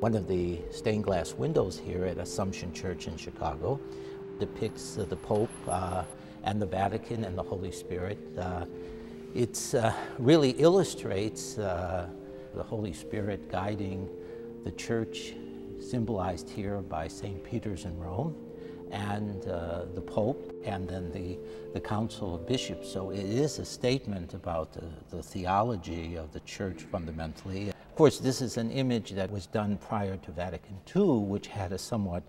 One of the stained glass windows here at Assumption Church in Chicago depicts the Pope and the Vatican and the Holy Spirit. It really illustrates the Holy Spirit guiding the Church, symbolized here by St. Peter's in Rome, and the Pope, and then the Council of Bishops. So it is a statement about the theology of the Church fundamentally. Of course, this is an image that was done prior to Vatican II, which had a somewhat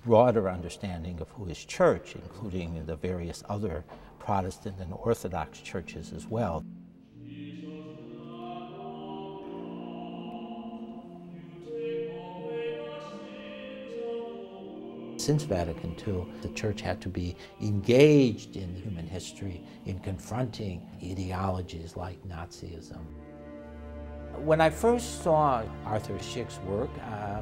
broader understanding of who is Church, including the various other Protestant and Orthodox churches as well. Since Vatican II, the Church had to be engaged in human history, in confronting ideologies like Nazism. When I first saw Arthur Szyk's work,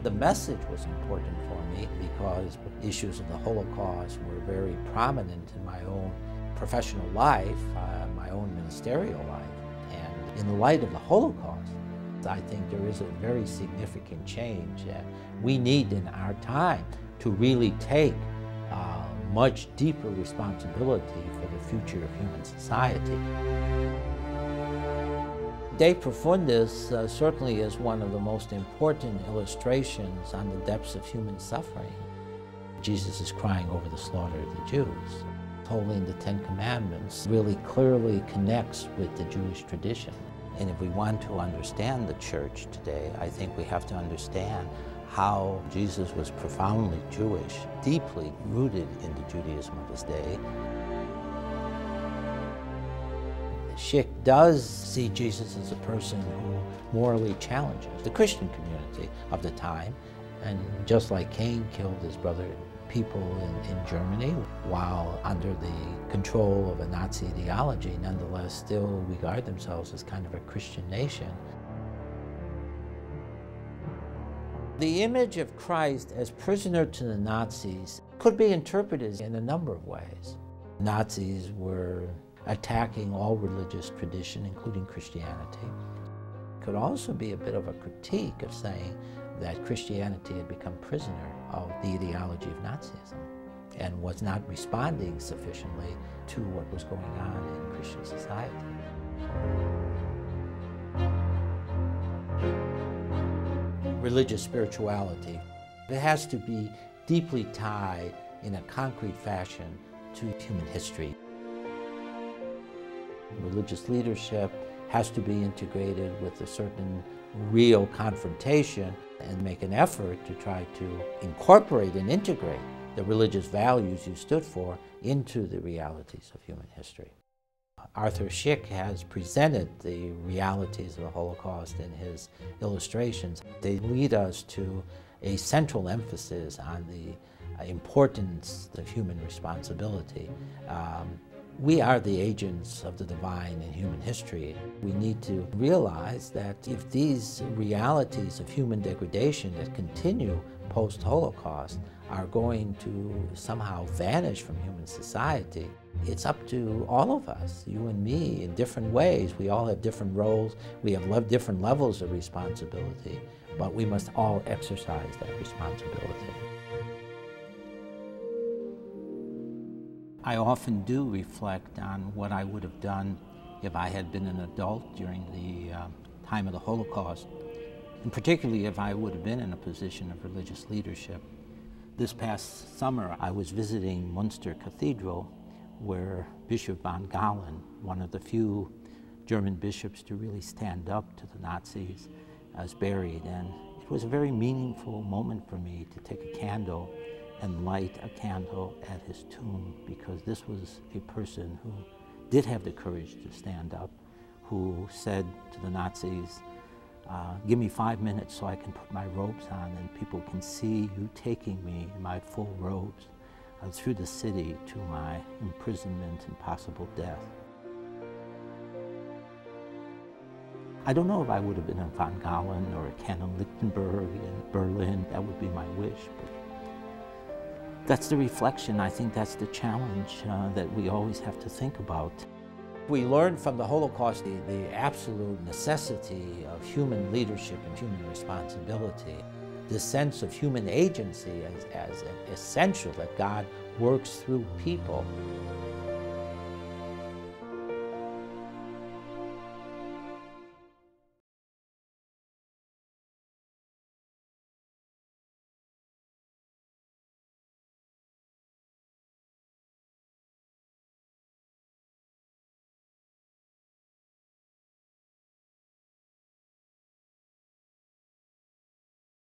the message was important for me because issues of the Holocaust were very prominent in my own professional life, my own ministerial life. And in the light of the Holocaust, I think there is a very significant change that we need in our time to really take much deeper responsibility for the future of human society. De Profundis certainly is one of the most important illustrations on the depths of human suffering. Jesus is crying over the slaughter of the Jews. Holding the Ten Commandments really clearly connects with the Jewish tradition. And if we want to understand the Church today, I think we have to understand how Jesus was profoundly Jewish, deeply rooted in the Judaism of his day. Szyk does see Jesus as a person who morally challenges the Christian community of the time. And just like Cain killed his brother people in Germany while under the control of a Nazi ideology, nonetheless still regard themselves as kind of a Christian nation. The image of Christ as prisoner to the Nazis could be interpreted in a number of ways. Nazis were attacking all religious tradition, including Christianity. It could also be a bit of a critique of saying that Christianity had become prisoner of the ideology of Nazism and was not responding sufficiently to what was going on in Christian society. Religious spirituality, it has to be deeply tied in a concrete fashion to human history. Religious leadership has to be integrated with a certain real confrontation and make an effort to try to incorporate and integrate the religious values you stood for into the realities of human history. Arthur Szyk has presented the realities of the Holocaust in his illustrations. They lead us to a central emphasis on the importance of human responsibility. We are the agents of the divine in human history. We need to realize that if these realities of human degradation that continue post-Holocaust are going to somehow vanish from human society, it's up to all of us, you and me, in different ways. We all have different roles. We have different levels of responsibility, but we must all exercise that responsibility. I often do reflect on what I would have done if I had been an adult during the time of the Holocaust, and particularly if I would have been in a position of religious leadership. This past summer, I was visiting Münster Cathedral, where Bishop von Galen, one of the few German bishops to really stand up to the Nazis, is buried. And it was a very meaningful moment for me to take a candle and light a candle at his tomb, because this was a person who did have the courage to stand up, who said to the Nazis, give me 5 minutes so I can put my robes on and people can see you taking me in my full robes through the city to my imprisonment and possible death. I don't know if I would have been a von Galen or a Canon Lichtenberg in Berlin. That would be my wish. But that's the reflection. I think that's the challenge that we always have to think about. We learned from the Holocaust the absolute necessity of human leadership and human responsibility. this sense of human agency as essential, that God works through people,